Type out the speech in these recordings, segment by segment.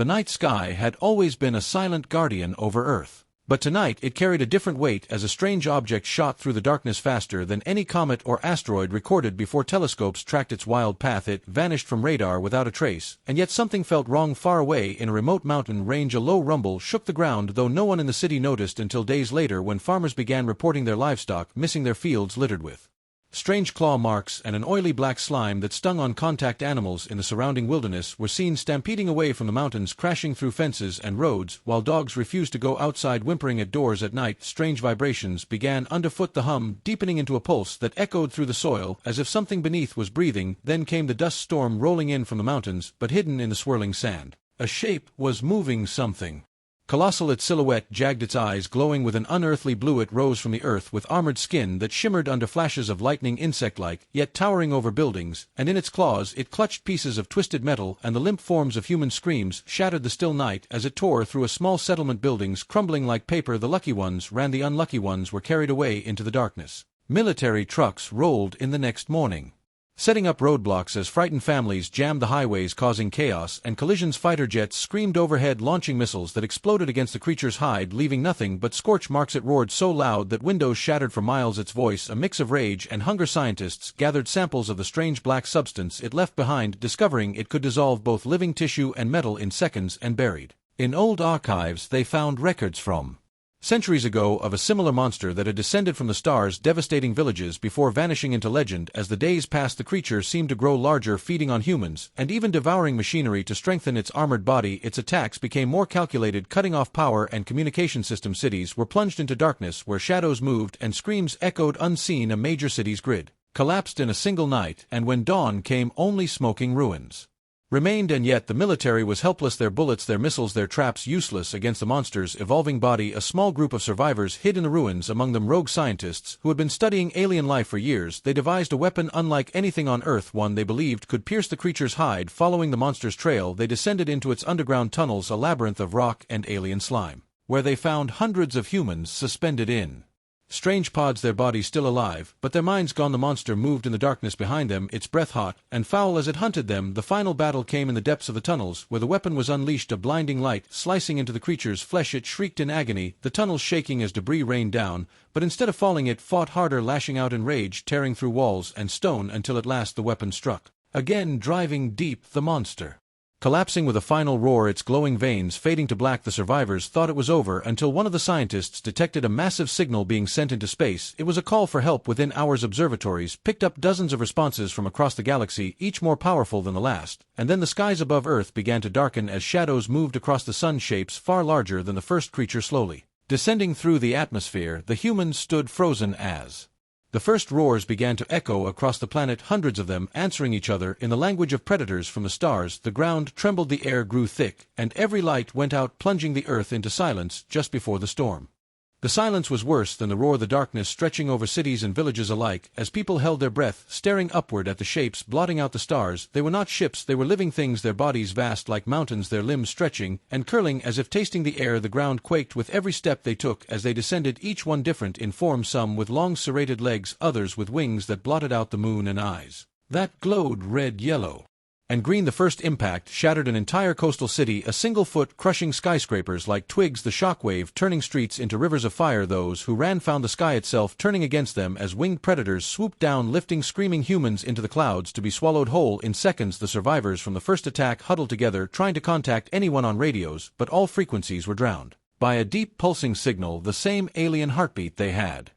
The night sky had always been a silent guardian over Earth. But tonight it carried a different weight as a strange object shot through the darkness faster than any comet or asteroid recorded before telescopes tracked its wild path. It vanished from radar without a trace, and yet something felt wrong far away in a remote mountain range. A low rumble shook the ground, though no one in the city noticed until days later when farmers began reporting their livestock missing, their fields littered with strange claw marks and an oily black slime that stung on contact. Animals in the surrounding wilderness were seen stampeding away from the mountains, crashing through fences and roads, while dogs refused to go outside, whimpering at doors at night. Strange vibrations began underfoot, the hum deepening into a pulse that echoed through the soil as if something beneath was breathing. Then came the dust storm rolling in from the mountains, but hidden in the swirling sand, a shape was moving, something colossal. Its silhouette jagged, its eyes glowing with an unearthly blue. It rose from the earth with armored skin that shimmered under flashes of lightning, insect-like, yet towering over buildings, and in its claws it clutched pieces of twisted metal, and the limp forms of human screams shattered the still night as it tore through a small settlement, buildings crumbling like paper. The lucky ones ran, the unlucky ones were carried away into the darkness. Military trucks rolled in the next morning, setting up roadblocks as frightened families jammed the highways, causing chaos and collisions. Fighter jets screamed overhead, launching missiles that exploded against the creature's hide, leaving nothing but scorch marks. It roared so loud that windows shattered for miles, its voice a mix of rage and hunger. Scientists gathered samples of the strange black substance it left behind, discovering it could dissolve both living tissue and metal in seconds, and buried in old archives they found records from centuries ago of a similar monster that had descended from the stars, devastating villages before vanishing into legend. As the days passed, the creature seemed to grow larger, feeding on humans, and even devouring machinery to strengthen its armored body. Its attacks became more calculated, cutting off power and communication systems. Cities were plunged into darkness where shadows moved and screams echoed unseen. A major city's grid collapsed in a single night, and when dawn came, only smoking ruins remained, and yet the military was helpless, their bullets, their missiles, their traps useless against the monster's evolving body. A small group of survivors hid in the ruins, among them rogue scientists who had been studying alien life for years. They devised a weapon unlike anything on Earth, one they believed could pierce the creature's hide. Following the monster's trail, they descended into its underground tunnels, a labyrinth of rock and alien slime, where they found hundreds of humans suspended in strange pods, their bodies still alive, but their minds gone. The monster moved in the darkness behind them, its breath hot and foul as it hunted them. The final battle came in the depths of the tunnels, where the weapon was unleashed, a blinding light slicing into the creature's flesh. It shrieked in agony, the tunnels shaking as debris rained down, but instead of falling it fought harder, lashing out in rage, tearing through walls and stone, until at last the weapon struck again, driving deep the monster, collapsing with a final roar, its glowing veins fading to black. The survivors thought it was over until one of the scientists detected a massive signal being sent into space. It was a call for help. Within hours, observatories picked up dozens of responses from across the galaxy, each more powerful than the last, and then the skies above Earth began to darken as shadows moved across the sun, shapes far larger than the first creature slowly descending through the atmosphere. The humans stood frozen as the first roars began to echo across the planet, hundreds of them answering each other in the language of predators from the stars. The ground trembled, the air grew thick, and every light went out, plunging the Earth into silence just before the storm. The silence was worse than the roar, the darkness stretching over cities and villages alike, as people held their breath, staring upward at the shapes blotting out the stars. They were not ships, they were living things, their bodies vast like mountains, their limbs stretching and curling as if tasting the air. The ground quaked with every step they took as they descended, each one different in form, some with long serrated legs, others with wings that blotted out the moon, and eyes that glowed red, yellow, and green. The first impact shattered an entire coastal city, a single foot crushing skyscrapers like twigs, the shockwave turning streets into rivers of fire. Those who ran found the sky itself turning against them as winged predators swooped down, lifting screaming humans into the clouds to be swallowed whole in seconds. The survivors from the first attack huddled together, trying to contact anyone on radios, but all frequencies were drowned by a deep pulsing signal, the same alien heartbeat they had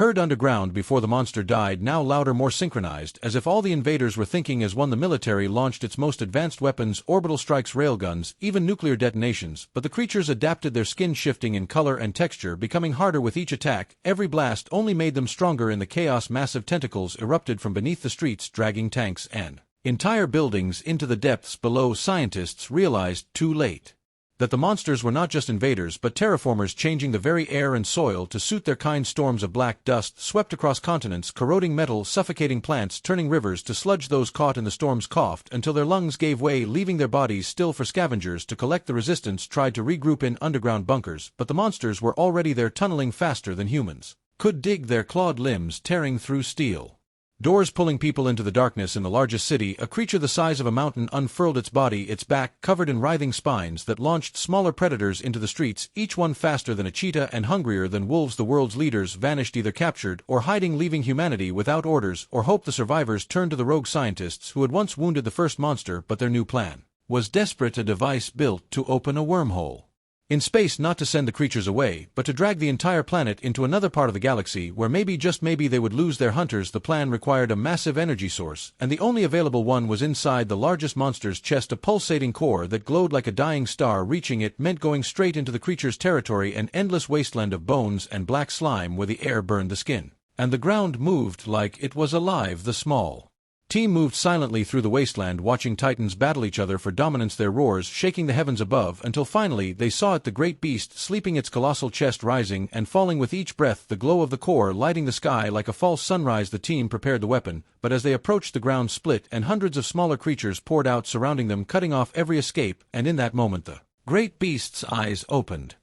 heard underground before the monster died, now louder, more synchronized, as if all the invaders were thinking as one. The military launched its most advanced weapons, orbital strikes, railguns, even nuclear detonations, but the creatures adapted, their skin shifting in color and texture, becoming harder with each attack. Every blast only made them stronger. In the chaos, massive tentacles erupted from beneath the streets, dragging tanks and entire buildings into the depths below. Scientists realized too late that the monsters were not just invaders but terraformers, changing the very air and soil to suit their kind. Storms of black dust swept across continents, corroding metal, suffocating plants, turning rivers to sludge. Those caught in the storms coughed until their lungs gave way, leaving their bodies still for scavengers to collect. The resistance tried to regroup in underground bunkers, but the monsters were already there, tunneling faster than humans could dig, their clawed limbs tearing through steel. Doors pulling people into the darkness in the largest city, a creature the size of a mountain unfurled its body, its back covered in writhing spines that launched smaller predators into the streets, each one faster than a cheetah and hungrier than wolves. The world's leaders vanished, either captured or hiding, leaving humanity without orders or hope. The survivors turned to the rogue scientists who had once wounded the first monster, but their new plan was desperate, a device built to open a wormhole in space, not to send the creatures away, but to drag the entire planet into another part of the galaxy where maybe, just maybe, they would lose their hunters. The plan required a massive energy source, and the only available one was inside the largest monster's chest, a pulsating core that glowed like a dying star. Reaching it meant going straight into the creature's territory, an endless wasteland of bones and black slime where the air burned the skin, and the ground moved like it was alive. The small team moved silently through the wasteland, watching titans battle each other for dominance, their roars shaking the heavens above, until finally they saw it, the great beast sleeping, its colossal chest rising and falling with each breath, the glow of the core lighting the sky like a false sunrise. The team prepared the weapon, but as they approached, the ground split and hundreds of smaller creatures poured out, surrounding them, cutting off every escape, and in that moment the great beast's eyes opened.